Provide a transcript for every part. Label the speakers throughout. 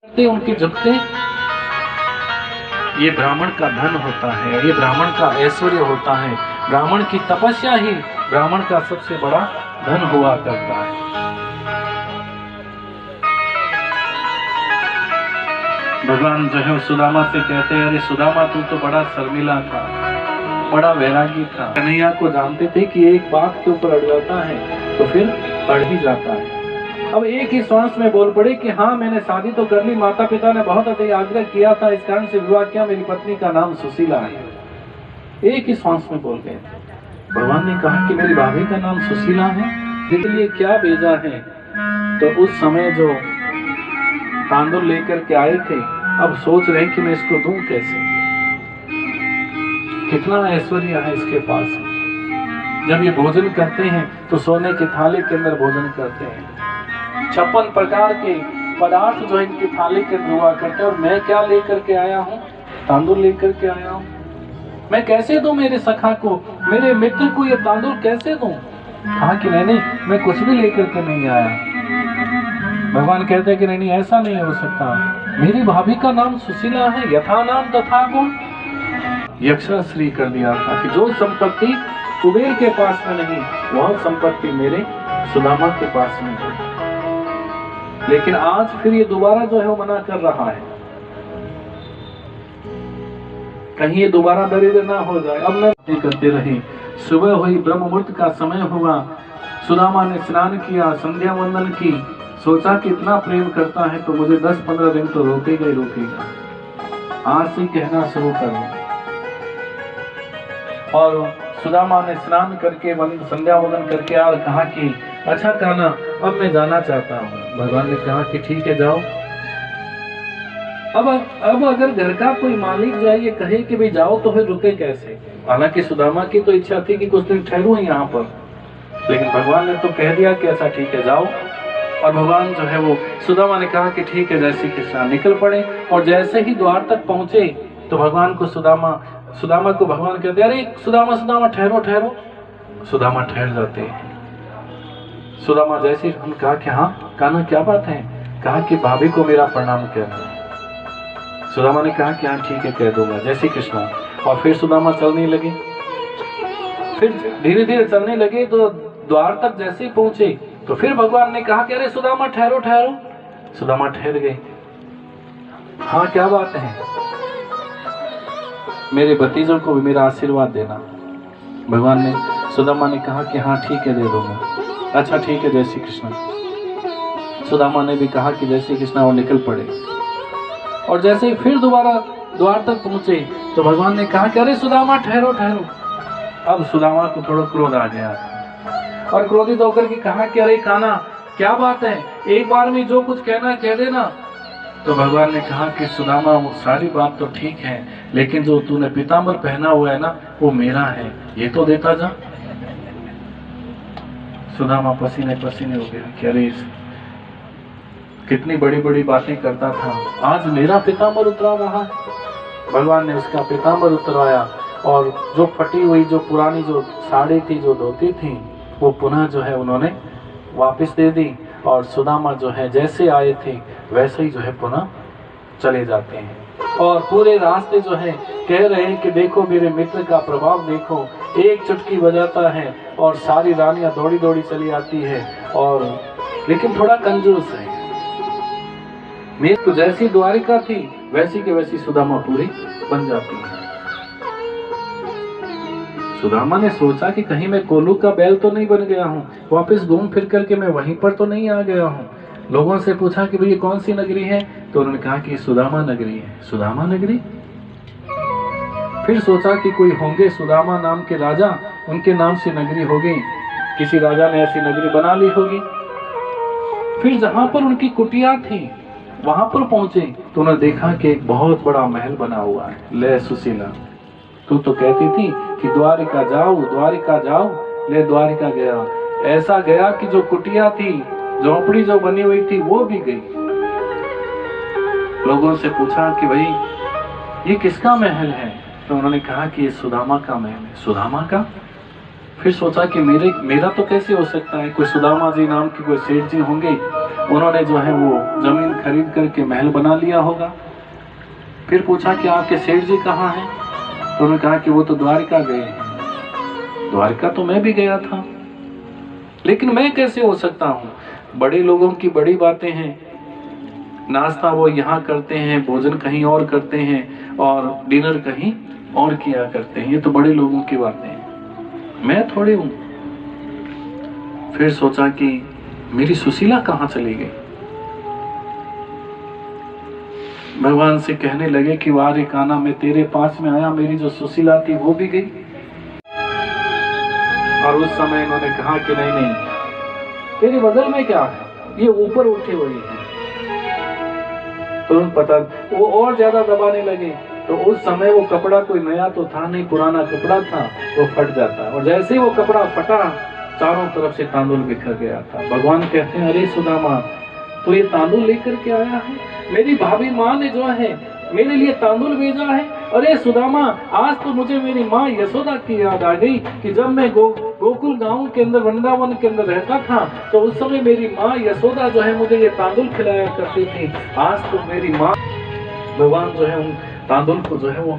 Speaker 1: करते उनके झुकते, ये ब्राह्मण का धन होता है, ये ब्राह्मण का ऐश्वर्य होता है, ब्राह्मण की तपस्या ही ब्राह्मण का सबसे बड़ा धन हुआ करता है। भगवान जो है सुदामा से कहते हैं, अरे सुदामा तू तो बड़ा शर्मिला था, बड़ा वैरागी था। कन्हैया को जानते थे कि एक बात के ऊपर अड़ जाता है तो फिर अड़ ही जाता है। अब एक ही श्वास में बोल पड़े कि हाँ मैंने शादी तो कर ली, माता पिता ने बहुत अधिक आग्रह किया था, इस कारण से विवाह किया, मेरी पत्नी का नाम सुशीला है। एक ही श्वास में बोल गए। भगवान ने कहा कि मेरी भाभी का नाम सुशीला है, इसके लिए क्या भेजा है? तो उस समय जो तांदुल लेकर के आए थे, अब सोच रहे कि मैं इसको दूं कैसे, कितना ऐश्वर्य है इसके पास। जब ये भोजन करते हैं तो सोने के थाली के अंदर भोजन करते हैं, 56 प्रकार के पदार्थ जो इनकी थाली के अंदर हुआ करते हैं। और मैं क्या लेकर के आया हूँ? तांदुल लेकर के आया हूँ। मैं कैसे दूं मेरे सखा को, मेरे मित्र को ये तांदुल कैसे दूं? कहा कि नहीं, मैं कुछ भी लेकर के नहीं आया। भगवान कहते हैं कि नहीं, ऐसा नहीं हो सकता, मेरी भाभी का नाम सुशीला है, यथा नाम तथा गुण। यक्षाश्री कर दिया था कि जो संपत्ति कुबेर के पास में नहीं, वह संपत्ति मेरे सुदामा के पास में है। लेकिन आज फिर ये दोबारा जो है वो मना कर रहा है, कहीं ये दोबारा दरिद्र ना हो जाए। अब मैं करते रहे। सुबह हुई, ब्रह्म मुहूर्त का समय हुआ, सुदामा ने स्नान किया, संध्या वंदन की, सोचा कि इतना प्रेम करता है तो मुझे 10-15 दिन तो रोकेगा ही रोकेगा, आज से कहना शुरू कर दूं। और सुदामा ने स्नान करके संध्या वंदन करके और कहा कि अच्छा कान्हा, अब मैं जाना चाहता हूँ। भगवान ने कहा कि ठीक है जाओ। अब अगर घर का कोई मालिक जाए ये कहे कि भाई जाओ, तो फिर रुके कैसे? हालांकि सुदामा की तो इच्छा थी कि कुछ दिन ठहरू यहाँ पर, लेकिन भगवान ने तो कह दिया कि ऐसा ठीक है जाओ। और भगवान जो है वो, सुदामा ने कहा कि ठीक है, जैसे कृष्णा निकल पड़े। और जैसे ही द्वार तक पहुंचे तो भगवान को सुदामा को भगवान कहते, अरे सुदामा ठहरो ठहरो। सुदामा ठहर जाते हैं। सुदामा जैसे ही कहा कि हाँ कान्हा क्या बात है? कहा कि भाभी को मेरा प्रणाम कहना। सुदामा ने कहा कि हाँ ठीक है कह दूंगा, जय श्री कृष्णा। और फिर सुदामा चलने लगे, फिर धीरे धीरे चलने लगे। तो द्वार तक जैसे ही पहुंचे तो फिर भगवान ने कहा कि अरे सुदामा ठहरो ठहरो। सुदामा ठहर गए। हाँ क्या बात है? मेरे भतीजों को भी मेरा आशीर्वाद देना। भगवान ने, सुदामा ने कहा कि हाँ ठीक है दे दूंगा। अच्छा ठीक है, जय श्री कृष्ण। सुदामा ने भी कहा कि जय श्री कृष्ण, और निकल पड़े। और जैसे ही फिर दोबारा द्वार तक पहुंचे तो भगवान ने कहा कि अरे सुदामा ठहरो ठहरो। अब सुदामा को थोड़ा क्रोध आ गया और क्रोधित होकर के कहा कि अरे कान्हा क्या बात है, एक बार में जो कुछ कहना कह देना। तो भगवान ने कहा कि सुदामा वो सारी बात तो ठीक है, लेकिन जो तूने पीतांबर पहना हुआ है ना वो मेरा है, ये तो देता जा। सुदामा पसीने पसीने हो गया कि अरे कितनी बड़ी बड़ी बातें करता था, आज मेरा पीतांबर उतरा रहा है। भगवान ने उसका पीतांबर उतराया और जो फटी हुई, जो पुरानी जो साड़ी थी, जो धोती थी, वो पुनः जो है उन्होंने वापस दे दी। और सुदामा जो है जैसे आए थे वैसे ही जो है पुनः चले जाते हैं। और पूरे रास्ते जो है कह रहे हैं कि देखो मेरे मित्र का प्रभाव देखो, एक चुटकी बजाता है और सारी रानियां दौड़ी दौड़ी चली आती है, और लेकिन थोड़ा कंजूस है। मेरी तो जैसी द्वारिका थी वैसी के वैसी सुदामा पूरी बन जाती है। सुदामा ने सोचा कि कहीं मैं कोलू का बैल तो नहीं बन गया हूँ, वापस घूम फिर करके मैं वहीं पर तो नहीं आ गया हूँ। लोगों से पूछा कि भई कौन सी नगरी है, तो उन्होंने कहा कि सुदामा नगरी है। सुदामा नगरी? फिर सोचा कि कोई होंगे सुदामा नाम के राजा, उनके नाम से नगरी होगी, किसी राजा ने ऐसी नगरी बना ली होगी। फिर जहां पर उनकी कुटिया थी वहां पर पहुंचे तो उन्होंने देखा कि एक बहुत बड़ा महल बना हुआ है। ले सुशीला, तू तो कहती थी कि द्वारिका जाओ, ले द्वारिका गया। ऐसा गया कि जो कुटिया थी, झोपड़ी जो बनी हुई थी, वो भी गई। लोगों से पूछा कि भाई ये किसका महल है, तो उन्होंने कहा कि ये सुदामा का महल है। सुदामा का? फिर सोचा कि मेरा तो कैसे हो सकता है, कोई सुदामा जी नाम के कोई सेठ जी होंगे उन्होंने जो है वो जमीन खरीद करके महल बना लिया होगा। फिर पूछा कि आपके सेठ जी कहाँ हैं? तो उन्होंने कहा कि वो तो द्वारका गए हैं। द्वारका तो मैं भी गया था, लेकिन मैं कैसे हो सकता हूँ? बड़े लोगों की बड़ी बातें हैं, नाश्ता वो यहाँ करते हैं, भोजन कहीं और करते हैं और डिनर कहीं और किया करते हैं, ये तो बड़े लोगों की बातें हैं, मैं थोड़ी हूँ। फिर सोचा कि मेरी सुशीला कहाँ चली गई। भगवान से कहने लगे कि वारे कान्हा, मैं तेरे पास में आया, मेरी जो सुशीला थी वो भी गई। और उस समय इन्होंने कहा कि नहीं नहीं, तेरे बगल में क्या है, ये ऊपर उठी हुई है। तो पता वो और ज्यादा दबाने लगे, तो उस समय वो कपड़ा कोई नया तो था नहीं, पुराना कपड़ा था, वो फट जाता। और जैसे ही वो कपड़ा फटा, चारों तरफ से तांदुल बिखर गया था। भगवान कहते हैं, अरे सुदामा, तो ये तांदुल लेकर के आया है? मेरी भाभी माँ ने जो है मेरे लिए तांदुल भेजा है। अरे सुदामा, आज तो मुझे मेरी माँ यशोदा की याद आ गई कि जब मैं गोकुल गांव के अंदर, वृंदावन के अंदर रहता था, तो उस समय मेरी माँ यशोदा जो है मुझे ये तांदुल खिलाया करती थी। आज तो मेरी माँ, भगवान जो है उन तांदुल को जो है वो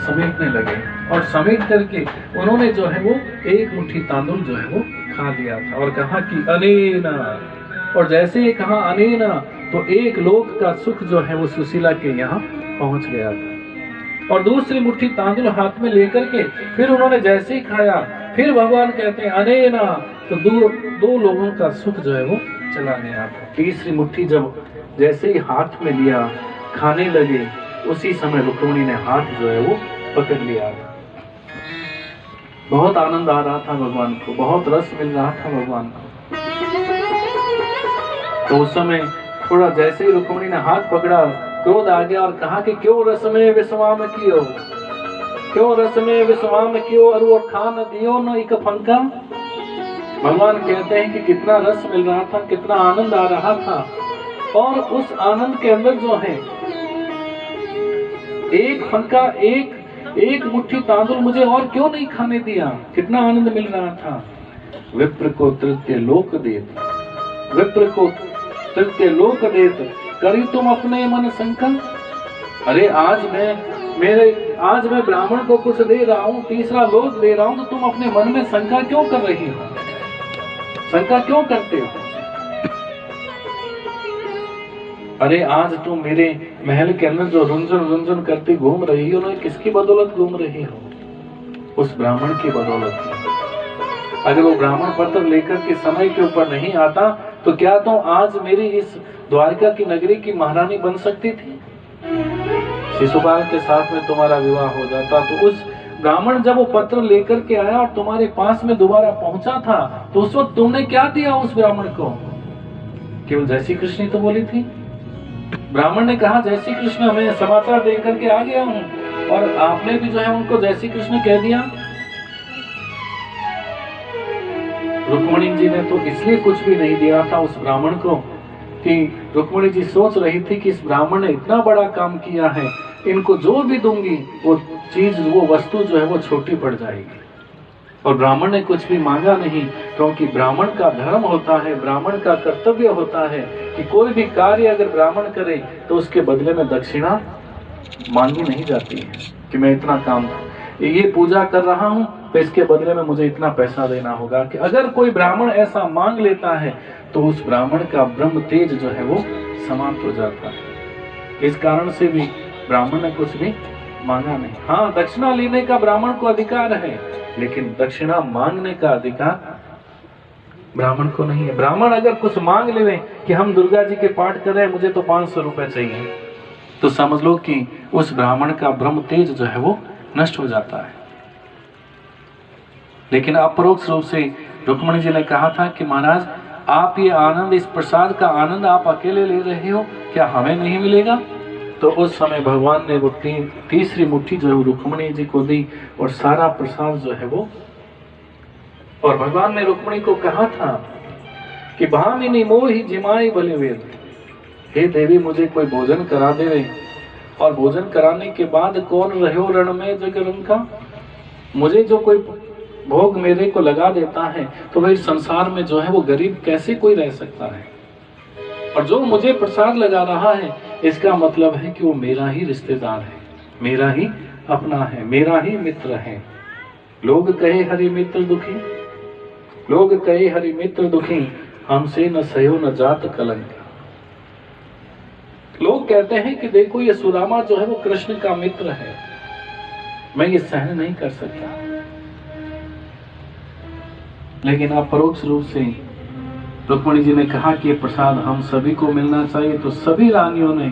Speaker 1: समेटने लगे, और समेट करके उन्होंने जो है वो एक मुट्ठी तांदुल जो है वो खा लिया था और कहा कि अनेना। और जैसे ही कहा अनेना, तो एक लोक का सुख जो है वो सुशीला के यहाँ पहुंच गया था। और दूसरी मुट्ठी तांदुल हाथ में लेकर के फिर उन्होंने जैसे ही खाया, फिर भगवान कहते हैं अनेना, तो दो लोगों का सुख जो है वो चला गया था। तीसरी मुट्ठी जब जैसे ही हाथ में लिया, खाने लगे, उसी समय रुक्मिणी ने हाथ जो है वो पकड़ लिया। बहुत आनंद आ रहा था भगवान को, बहुत रस मिल रहा था भगवान को। तो उस समय थोड़ा जैसे ही रुक्मिणी ने हाथ पकड़ा, क्रोध आ गया और कहा कि क्यों रस में विश्वाम कियो, क्यों रस में विश्वाम कियो, और वो खान दियो न एक फंका। भगवान कहते हैं कि कितना रस मिल रहा था, कितना आनंद आ रहा था, और उस आनंद के अंदर जो है एक फंका, एक मुट्ठी तांदुल मुझे और क्यों नहीं खाने दिया, कितना आनंद मिल रहा था। विप्र को तृतीय लोक देत, विप्र को तृतीय लोक देत, करी तुम अपने मन संकल्प। अरे आज मैं ब्राह्मण को कुछ दे रहा हूँ, तीसरा लोक दे रहा हूँ, तो तुम अपने मन में शंका क्यों कर रही हो, शंका क्यों करते हो? अरे आज तुम मेरे महल के अंदर जो रुंझुन रुंझुन करती घूम रही हो ना, किसकी बदौलत घूम रही हो? उस ब्राह्मण की बदौलत। अगर वो ब्राह्मण पत्र लेकर के समय के ऊपर नहीं आता, तो क्या तुम आज मेरी इस द्वारका की नगरी की महारानी बन सकती थी? शिशुपाल के साथ में तुम्हारा विवाह हो जाता। तो उस ब्राह्मण जब वो पत्र लेकर के आया और तुम्हारे पास में दोबारा पहुंचा था, तो उस वक्त तुमने क्या दिया उस ब्राह्मण को? केवल जय श्री कृष्ण तो बोली थी। ब्राह्मण ने कहा जय श्री कृष्ण, मैं समाचार दे करके आ गया हूँ, और आपने भी जो है उनको जय श्री कृष्ण कह दिया। रुक्मिणी जी ने तो इसलिए कुछ भी नहीं दिया था उस ब्राह्मण को कि रुक्मिणी जी सोच रही थी कि इस ब्राह्मण ने इतना बड़ा काम किया है, इनको जो भी दूंगी वो चीज, वो वस्तु जो है वो छोटी पड़ जाएगी। और ब्राह्मण ने कुछ भी मांगा नहीं, क्योंकि ब्राह्मण का धर्म होता है, ब्राह्मण का कर्तव्य होता है कि कोई भी कार्य अगर ब्राह्मण करे तो उसके बदले में दक्षिणा मांगी नहीं जाती है कि मैं इतना काम, ये पूजा कर रहा हूँ तो इसके बदले में मुझे इतना पैसा देना होगा। कि अगर कोई ब्राह्मण ऐसा मांग लेता है तो उस ब्राह्मण का ब्रह्म तेज जो है वो समाप्त हो जाता है। इस कारण से भी ब्राह्मण ने कुछ भी मांगा नहीं। हाँ, दक्षिणा लेने का ब्राह्मण को अधिकार है, लेकिन दक्षिणा मांगने का अधिकार ब्राह्मण को नहीं है। ब्राह्मण अगर कुछ मांग ले कि हम दुर्गा जी के पाठ कर रहे हैं, मुझे तो 500 रुपए चाहिए, तो समझ लो कि उस ब्राह्मण का ब्रह्म तेज जो है वो नष्ट हो जाता है। लेकिन अपरोक्ष रूप से रुक्मिणी जी ने कहा था कि महाराज, आप ये आनंद, इस प्रसाद का आनंद आप अकेले ले रहे हो, क्या हमें नहीं मिलेगा? तो उस समय भगवान ने वो तीसरी मुट्ठी जो है रुक्मिणी जी को दी, और सारा प्रसाद जो है वो, और भगवान ने रुक्मिणी को कहा था कि भामिनी मोहि जिमाई बलिवेद, हे देवी मुझे कोई भोजन करा दे, और भोजन कराने के बाद कौन रहो रण में जगरंग का, मुझे जो कोई भोग मेरे को लगा देता है तो भाई संसार में जो है वो गरीब कैसे कोई रह सकता है? और जो मुझे प्रसाद लगा रहा है इसका मतलब है कि वो मेरा ही रिश्तेदार है, मेरा ही अपना है, मेरा ही मित्र है। लोग कहे हरि मित्र दुखी, लोग कहे हरि मित्र दुखी, हमसे न सयो न जात कलंक। लोग कहते हैं कि देखो ये सुदामा जो है वो कृष्ण का मित्र है, मैं ये सहन नहीं कर सकता। लेकिन आप परोक्ष रूप से रुक्मिणी जी ने कहा कि ये प्रसाद हम सभी को मिलना चाहिए, तो सभी रानियों ने